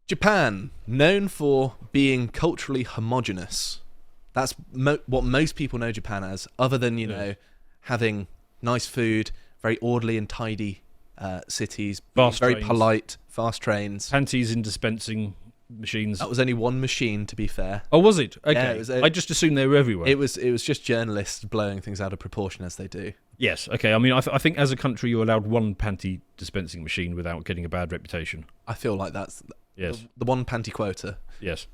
Japan, known for being culturally homogenous. That's what most people know Japan as, other than, having nice food, very orderly and tidy cities, Fast very trains. polite, fast trains. Panties in dispensing machines. That was only one machine, to be fair. Oh, was it? Okay. Yeah, it was I just assumed they were everywhere. It was just journalists blowing things out of proportion, as they do. Yes, okay. I mean, I think as a country you're allowed one panty dispensing machine without getting a bad reputation. I feel like that's Yes. the one panty quota. Yes.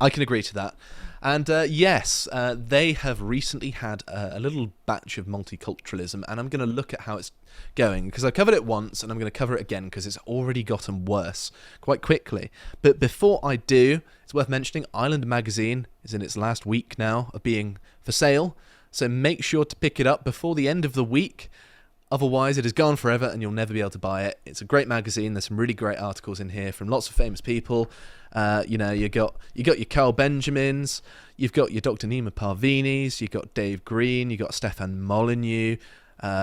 I can agree to that. And yes, they have recently had a little batch of multiculturalism, and I'm going to look at how it's going, because I covered it once, and I'm going to cover it again, because it's already gotten worse quite quickly. But before I do, it's worth mentioning Island Magazine is in its last week now of being for sale, so make sure to pick it up before the end of the week. Otherwise, it is gone forever and you'll never be able to buy it. It's a great magazine. There's some really great articles in here from lots of famous people. You got your Carl Benjamins, you've got your Dr. Nima Parvinis, you've got Dave Green, you've got Stefan Molyneux,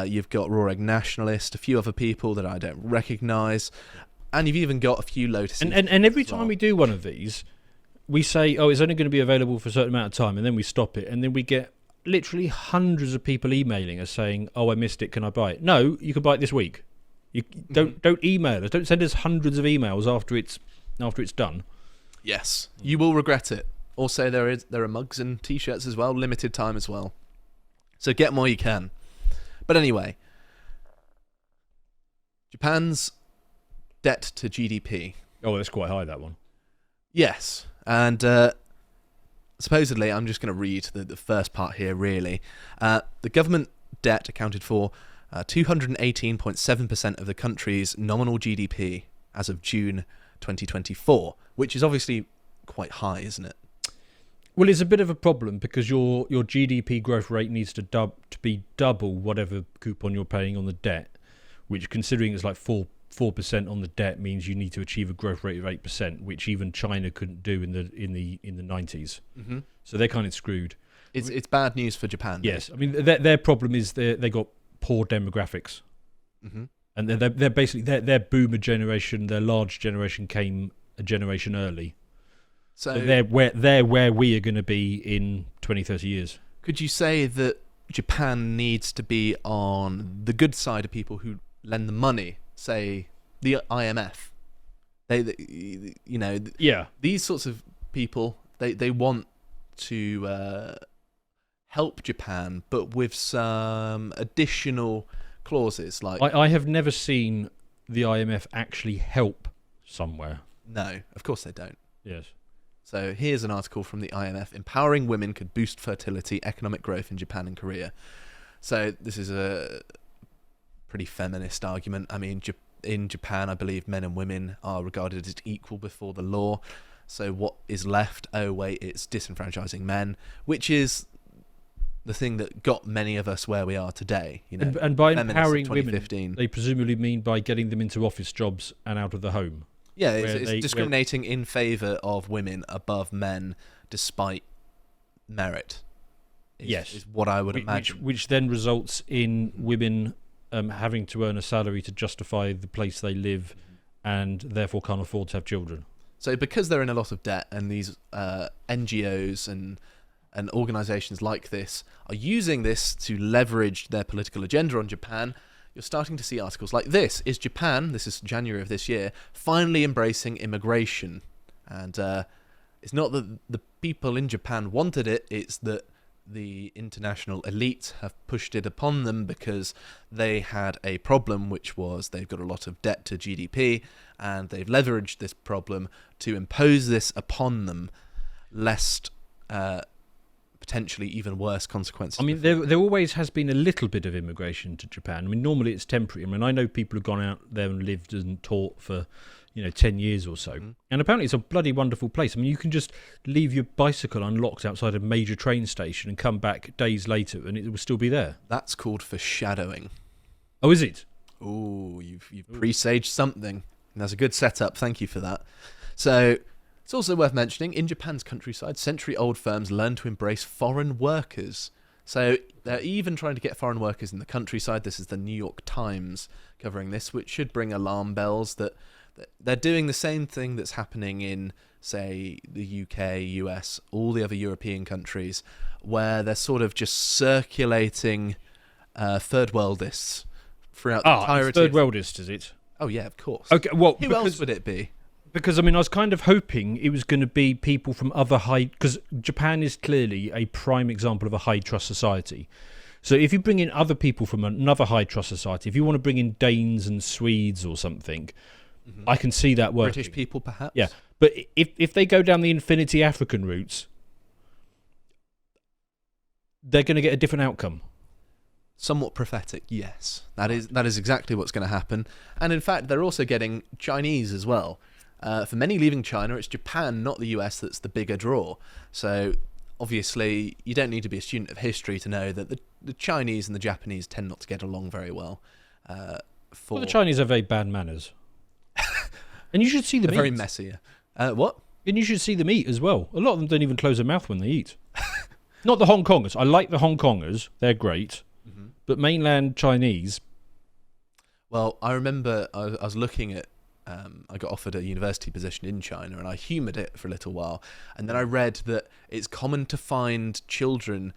you've got Roaring Nationalist, a few other people that I don't recognise, and you've even got a few Lotus. And every time we do one of these, we say, oh, it's only going to be available for a certain amount of time, and then we stop it, and then we get literally hundreds of people emailing us saying, oh, I missed it, can I buy it? No, you can buy it this week. You don't email us. Don't send us hundreds of emails after it's done. Yes, you will regret it. Also, there are mugs and t-shirts as well, limited time as well. So get them while you can. But anyway, Japan's debt to GDP. Oh, that's quite high, that one. Yes, and supposedly, I'm just going to read the first part here, really. The government debt accounted for 218.7% of the country's nominal GDP as of June 2024, which is obviously quite high, isn't it? Well, it's a bit of a problem because your GDP growth rate needs to be double whatever coupon you're paying on the debt, which, considering it's like 4% on the debt, means you need to achieve a growth rate of 8%, which even China couldn't do in the 90s. Mm-hmm. So they're kind of screwed. It's bad news for Japan. Yes, I mean their problem is they got poor demographics, mm-hmm. and they're basically their boomer generation, their large generation came a generation early. So they're where we are going to be in 20, 30 years. Could you say that Japan needs to be on the good side of people who lend the money? Say the IMF, these sorts of people, they want to help Japan, but with some additional clauses. Like I have never seen the IMF actually help somewhere. No, of course they don't. Yes. So here's an article from the IMF: empowering women could boost fertility, economic growth in Japan and Korea. So this is a pretty feminist argument. I mean, in Japan, I believe men and women are regarded as equal before the law. So what is left? Oh wait, it's disenfranchising men, which is the thing that got many of us where we are today. And by empowering women, they presumably mean by getting them into office jobs and out of the home. Yeah, it's discriminating in favour of women above men, despite merit. Is what I would imagine. Which then results in women having to earn a salary to justify the place they live, and therefore can't afford to have children. So because they're in a lot of debt, and these NGOs and organisations like this are using this to leverage their political agenda on Japan, you're starting to see articles like this. Is Japan, this is January of this year, finally embracing immigration? And it's not that the people in Japan wanted it, it's that the international elite have pushed it upon them because they had a problem, which was they've got a lot of debt to GDP, and they've leveraged this problem to impose this upon them, lest potentially even worse consequences. I mean, there always has been a little bit of immigration to Japan. I mean, normally it's temporary. I mean, I know people who've gone out there and lived and taught for 10 years or so. Mm-hmm. And apparently it's a bloody wonderful place. I mean, you can just leave your bicycle unlocked outside a major train station and come back days later and it will still be there. That's called foreshadowing. Oh, is it? Oh, you've presaged something. That's a good setup. Thank you for that. So it's also worth mentioning, in Japan's countryside, century-old firms learn to embrace foreign workers. So they're even trying to get foreign workers in the countryside. This is the New York Times covering this, which should bring alarm bells that They're doing the same thing that's happening in, say, the UK, US, all the other European countries, where they're sort of just circulating third worldists throughout the entirety. Third worldist, is it? Oh yeah, of course. Okay, well, who else would it be? Because I mean, I was kind of hoping it was going to be people from other because Japan is clearly a prime example of a high trust society. So if you bring in other people from another high trust society, if you want to bring in Danes and Swedes or something, I can see that working. British people, perhaps. Yeah, but if they go down the Infinity African routes, they're going to get a different outcome. Somewhat prophetic, yes. That is exactly what's going to happen. And in fact, they're also getting Chinese as well. For many leaving China, it's Japan, not the US, that's the bigger draw. So obviously, you don't need to be a student of history to know that the Chinese and the Japanese tend not to get along very well. Well, the Chinese have very bad manners. And you should see them eat. Very messy. What? And you should see them eat as well. A lot of them don't even close their mouth when they eat. Not the Hong Kongers. I like the Hong Kongers. They're great. Mm-hmm. But mainland Chinese... Well, I remember I was looking at... I got offered a university position in China, and I humoured it for a little while. And then I read that it's common to find children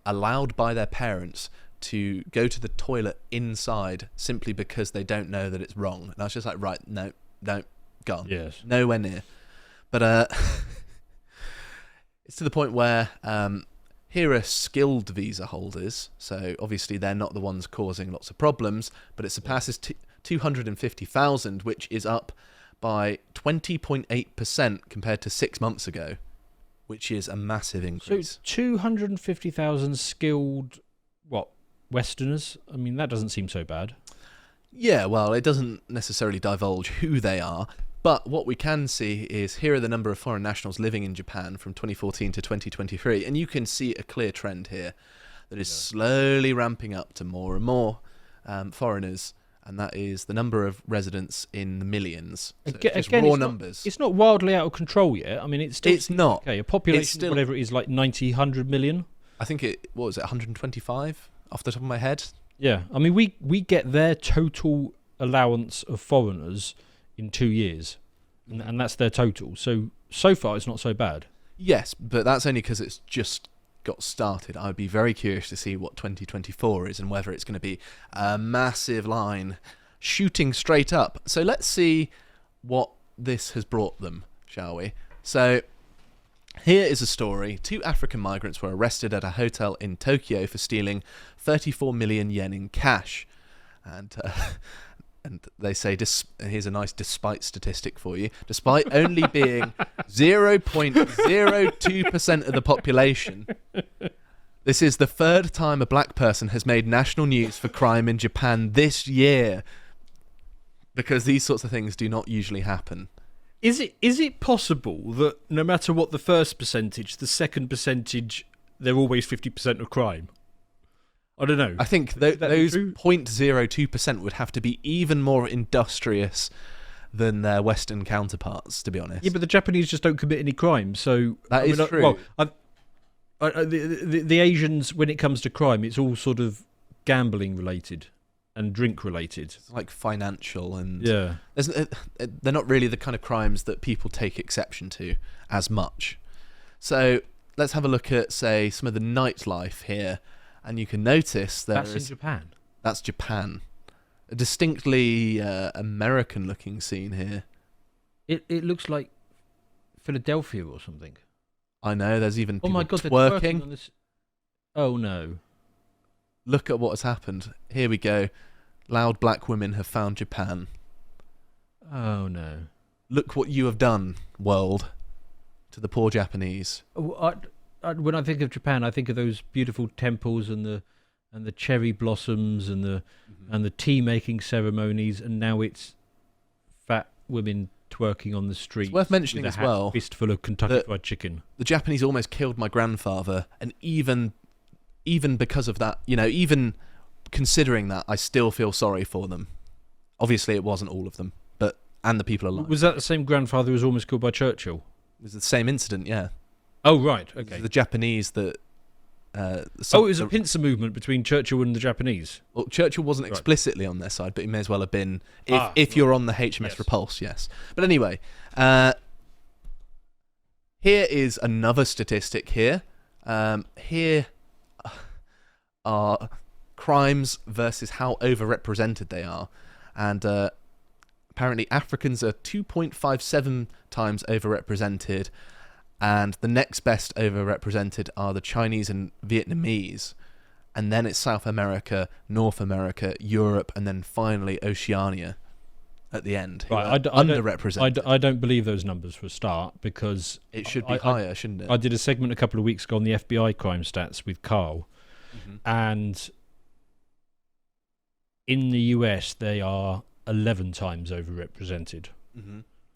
allowed by their parents to go to the toilet inside simply because they don't know that it's wrong. And I was just like, right, no, gone. Yes. Nowhere near. But it's to the point where here are skilled visa holders, so obviously they're not the ones causing lots of problems, but it surpasses 250,000, which is up by 20.8% compared to 6 months ago, which is a massive increase. So 250,000 skilled, Westerners? I mean, that doesn't seem so bad. Yeah, well, it doesn't necessarily divulge who they are, but what we can see is here are the number of foreign nationals living in Japan from 2014 to 2023, and you can see a clear trend here that is slowly ramping up to more and more foreigners, and that is the number of residents in the millions. So it's raw numbers. It's not wildly out of control yet. I mean, it's not. Okay, a population of whatever it is, like 90, 100 million. I think what was it, 125 off the top of my head? Yeah, I mean, we get their total allowance of foreigners in 2 years, and that's their total. So far, it's not so bad. Yes, but that's only because it's just got started. I'd be very curious to see what 2024 is and whether it's going to be a massive line shooting straight up. So let's see what this has brought them, shall we? So here is a story. 2 African migrants were arrested at a hotel in Tokyo for stealing 34 million yen in cash. And they say, here's a nice despite statistic for you, despite only being 0.02% of the population, this is the 3rd time a black person has made national news for crime in Japan this year, because these sorts of things do not usually happen. Is it possible that no matter what the first percentage, the second percentage, they're always 50% of crime? I don't know. I think those 0.02% would have to be even more industrious than their Western counterparts, to be honest. Yeah, but the Japanese just don't commit any crime, so... That is true. The Asians, when it comes to crime, it's all sort of gambling related and drink related. It's like financial and... Yeah. They're not really the kind of crimes that people take exception to as much. So let's have a look at, say, some of the nightlife here. And you can notice that's in Japan. That's Japan. A distinctly American-looking scene here. It looks like Philadelphia or something. I know. There's even people twerking. They're twerking on this. Oh no! Look at what has happened. Here we go. Loud black women have found Japan. Oh no! Look what you have done, world, to the poor Japanese. When I think of Japan, I think of those beautiful temples and the cherry blossoms and the tea making ceremonies, and now it's fat women twerking on the street. It's worth mentioning with as well, fistful of Kentucky Fried Chicken. The Japanese almost killed my grandfather, and even because of that, even considering that, I still feel sorry for them. Obviously, it wasn't all of them, and the people alive. Was that the same grandfather who was almost killed by Churchill? It was the same incident, yeah. Oh, right, okay. The Japanese that It was a pincer movement between Churchill and the Japanese. Well, Churchill wasn't explicitly on their side, but he may as well have been if you're on the HMS Repulse, yes. But anyway, here is another statistic here. Here are crimes versus how overrepresented they are. And apparently Africans are 2.57 times overrepresented, and the next best overrepresented are the Chinese and Vietnamese. And then it's South America, North America, Europe, and then finally Oceania at the end. Right, underrepresented. I don't believe those numbers for a start, because it should be higher, shouldn't it? I did a segment a couple of weeks ago on the FBI crime stats with Carl, and in the US they are 11 times overrepresented.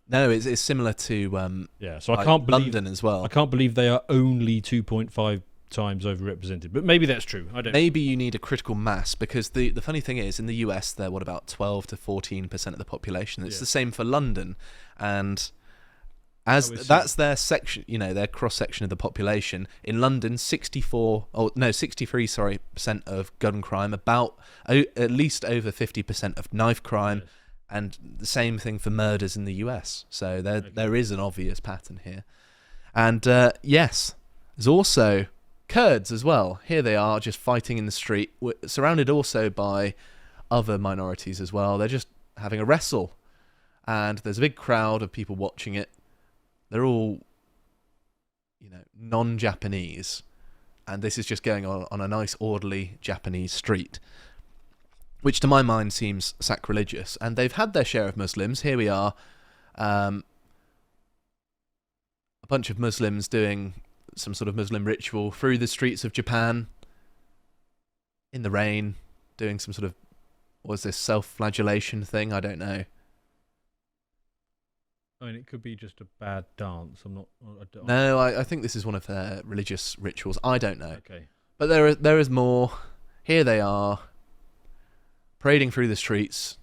No, it's similar to so I like can't believe London as well. I can't believe they are only 2.5 times overrepresented, but maybe that's true. I don't. Maybe you need a critical mass, because the funny thing is, in the US they're about 12 to 14% of the population. It's the same for London, and as that's their section, their cross section of the population. In London, 63% of gun crime, about at least over 50% of knife crime. And the same thing for murders in the US. So there is an obvious pattern here. And yes, there's also Kurds as well. Here they are just fighting in the street, surrounded also by other minorities as well. They're just having a wrestle. And there's a big crowd of people watching it. They're all, non-Japanese. And this is just going on a nice, orderly Japanese street, which to my mind seems sacrilegious. And they've had their share of Muslims. Here we are, a bunch of Muslims doing some sort of Muslim ritual through the streets of Japan, in the rain, doing some sort of, self-flagellation thing? I don't know. I mean, it could be just a bad dance. No, I think this is one of their religious rituals. I don't know. Okay. But there is more. Here they are, parading through the streets,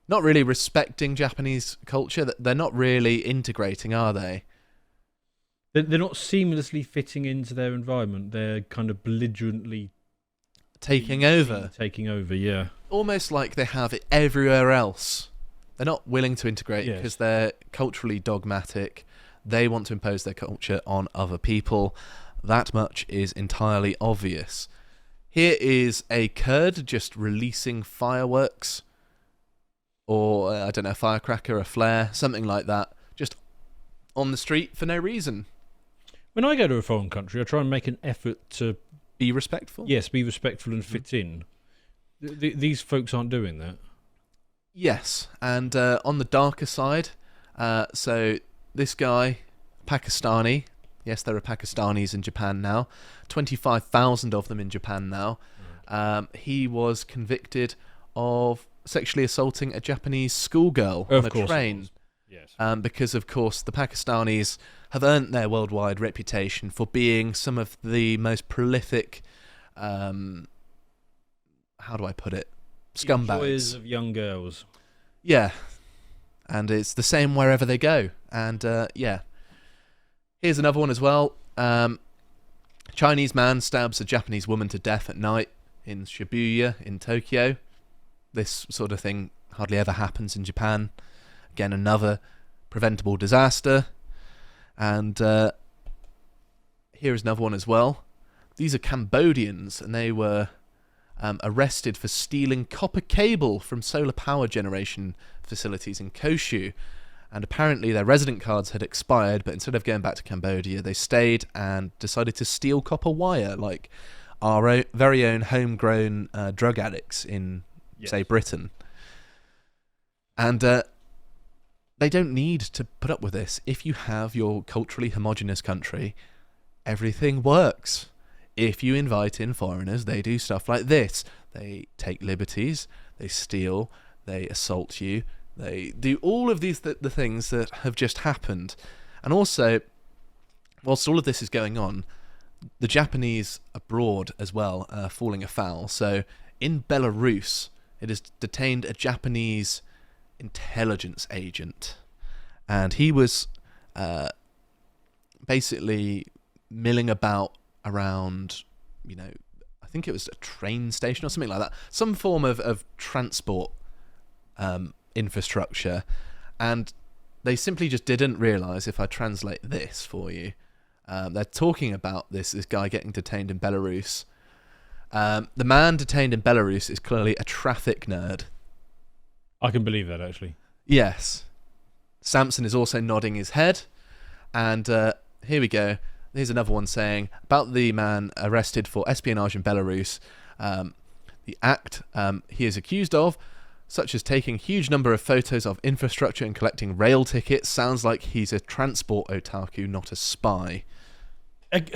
not really respecting Japanese culture. They're not really integrating, are they? They're not seamlessly fitting into their environment. They're kind of belligerently taking over. Yeah. Almost like they have it everywhere else. They're not willing to integrate because they're culturally dogmatic. They want to impose their culture on other people. That much is entirely obvious. Here is a Kurd just releasing fireworks, or I don't know, a firecracker, a flare, something like that, just on the street for no reason. When I go to a foreign country, I try and make an effort to be respectful. Yes, be respectful and fit in. These folks aren't doing that. Yes, and on the darker side, so this guy, Pakistani. Yes, there are Pakistanis in Japan now. 25,000 of them in Japan now. He was convicted of sexually assaulting a Japanese schoolgirl on a train. Yes. Because, of course, the Pakistanis have earned their worldwide reputation for being some of the most prolific, how do I put it, scumbags. Enjoyers of young girls. Yeah. And it's the same wherever they go. And, here's another one as well. Chinese man stabs a Japanese woman to death at night in Shibuya in Tokyo. This sort of thing hardly ever happens in Japan. Again, another preventable disaster. And here is another one as well. These are Cambodians, and they were arrested for stealing copper cable from solar power generation facilities in Koshu. And apparently their resident cards had expired, but instead of going back to Cambodia, they stayed and decided to steal copper wire, like our very own homegrown drug addicts in, say, Britain. And they don't need to put up with this. If you have your culturally homogenous country, everything works. If you invite in foreigners, they do stuff like this. They take liberties, they steal, they assault you, they do all of these the things that have just happened. And also, whilst all of this is going on, the Japanese abroad as well are falling afoul. So in Belarus, it has detained a Japanese intelligence agent. And he was basically milling about around I think it was a train station or something like that, some form of transport infrastructure, and they simply just didn't realise. If I translate this for you, they're talking about this guy getting detained in Belarus. The man detained in Belarus is clearly a traffic nerd. I can believe that, actually. Yes. Samson is also nodding his head. And here we go. Here's another one saying about the man arrested for espionage in Belarus. The act he is accused of, such as taking a huge number of photos of infrastructure and collecting rail tickets, sounds like he's a transport otaku, not a spy.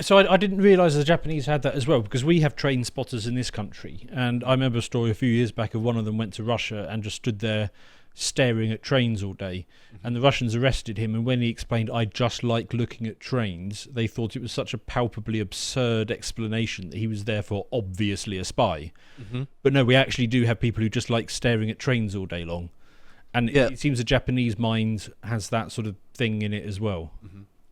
So I didn't realise the Japanese had that as well, because we have train spotters in this country. And I remember a story a few years back of one of them went to Russia and just stood there staring at trains all day. And the Russians arrested him, and when he explained, I just like looking at trains, they thought it was such a palpably absurd explanation that he was therefore obviously a spy. But no, we actually do have people who just like staring at trains all day long. And it seems the Japanese mind has that sort of thing in it as well.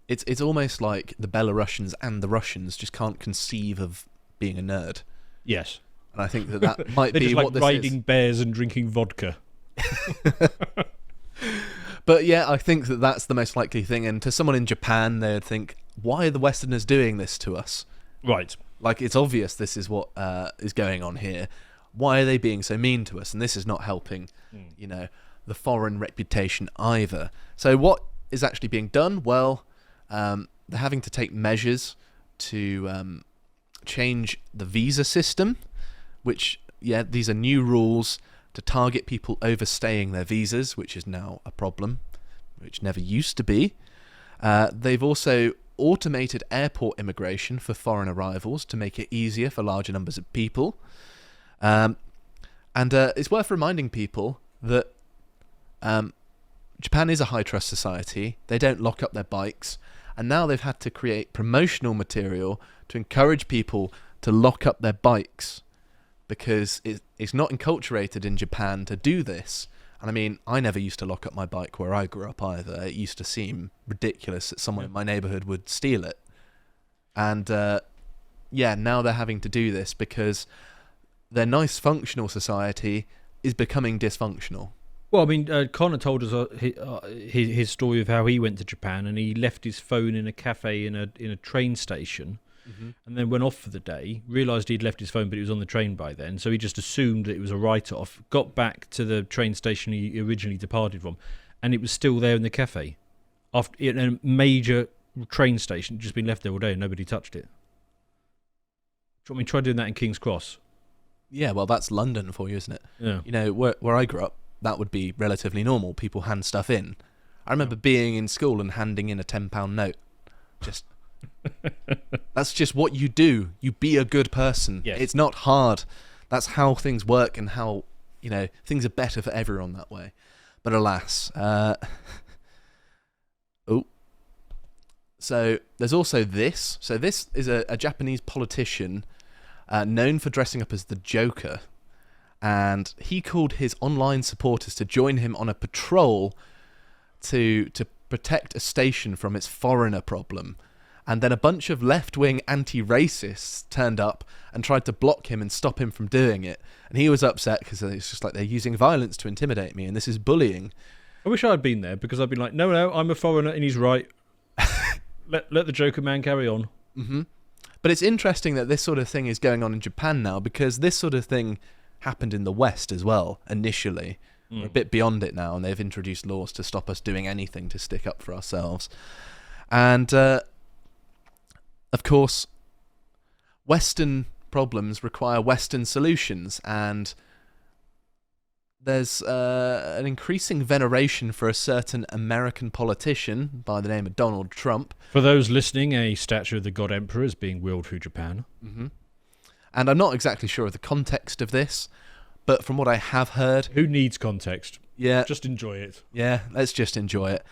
It's almost like the Belarusians and the Russians just can't conceive of being a nerd. Yes. And I think that might They're be just what like this riding is. bears and drinking vodka. But yeah, I think that's the most likely thing. And to someone in Japan, they'd think, why are the Westerners doing this to us? Right. Like, it's obvious this is what is going on here. Why are they being so mean to us? And this is not helping, the foreign reputation either. So what is actually being done? Well, they're having to take measures to change the visa system, which, these are new rules to target people overstaying their visas, which is now a problem, which never used to be. They've also automated airport immigration for foreign arrivals to make it easier for larger numbers of people. And it's worth reminding people that Japan is a high-trust society. They don't lock up their bikes. And now they've had to create promotional material to encourage people to lock up their bikes, because it's not enculturated in Japan to do this. And I mean, I never used to lock up my bike where I grew up either. It used to seem ridiculous that someone in my neighbourhood would steal it. And now they're having to do this because their nice functional society is becoming dysfunctional. Well, I mean, Connor told us his story of how he went to Japan and he left his phone in a cafe in a train station, and then went off for the day, realised he'd left his phone but he was on the train by then, so he just assumed that it was a write-off, got back to the train station he originally departed from, and it was still there in the cafe. After in a major train station, just been left there all day and nobody touched it. Do you want me to try doing that in King's Cross? Yeah, well, that's London for you, isn't it? Yeah. Where I grew up, that would be relatively normal. People hand stuff in. I remember being in school and handing in a £10 note. That's just what you do. You be a good person. Yes. It's not hard. That's how things work, and how things are better for everyone that way. But alas, so there's also this. So this is a Japanese politician known for dressing up as the Joker. And he called his online supporters to join him on a patrol to protect a station from its foreigner problem. And then a bunch of left-wing anti-racists turned up and tried to block him and stop him from doing it. And he was upset because it's just like, they're using violence to intimidate me, and this is bullying. I wish I'd been there, because I'd been like, no, I'm a foreigner and he's right. let the Joker man carry on. But it's interesting that this sort of thing is going on in Japan now, because this sort of thing happened in the West as well, initially. We're a bit beyond it now, and they've introduced laws to stop us doing anything to stick up for ourselves. And, of course, Western problems require Western solutions, and there's an increasing veneration for a certain American politician by the name of Donald Trump. For those listening, a statue of the God Emperor is being wheeled through Japan. And I'm not exactly sure of the context of this, but from what I have heard... Who needs context? Yeah. Just enjoy it. Yeah, let's just enjoy it.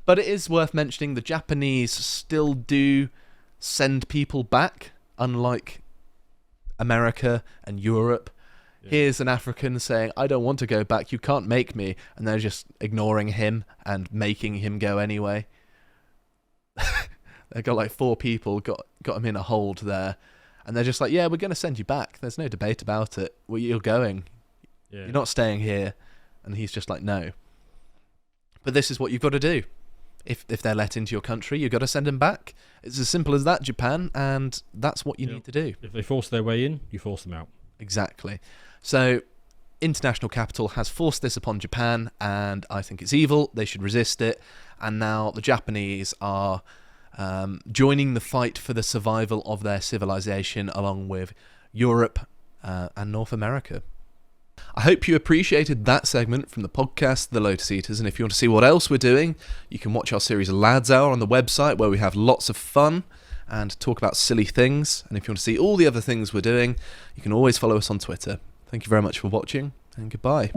But it is worth mentioning the Japanese still do send people back, unlike America and Europe. Yeah. Here's an African saying, I don't want to go back, you can't make me, and they're just ignoring him and making him go anyway. They got like 4 people, got him in a hold there. And they're just like, yeah, we're going to send you back. There's no debate about it. Well, you're going. Yeah. You're not staying here. And he's just like, no. But this is what you've got to do. If they're let into your country, you've got to send them back. It's as simple as that, Japan, and that's what you need to do. If they force their way in, you force them out. Exactly. So, international capital has forced this upon Japan, and I think it's evil. They should resist it. And now the Japanese are joining the fight for the survival of their civilization along with Europe and North America. I hope you appreciated that segment from the podcast, The Lotus Eaters, and if you want to see what else we're doing, you can watch our series Lads Hour on the website, where we have lots of fun and talk about silly things. And if you want to see all the other things we're doing, you can always follow us on Twitter. Thank you very much for watching, and goodbye.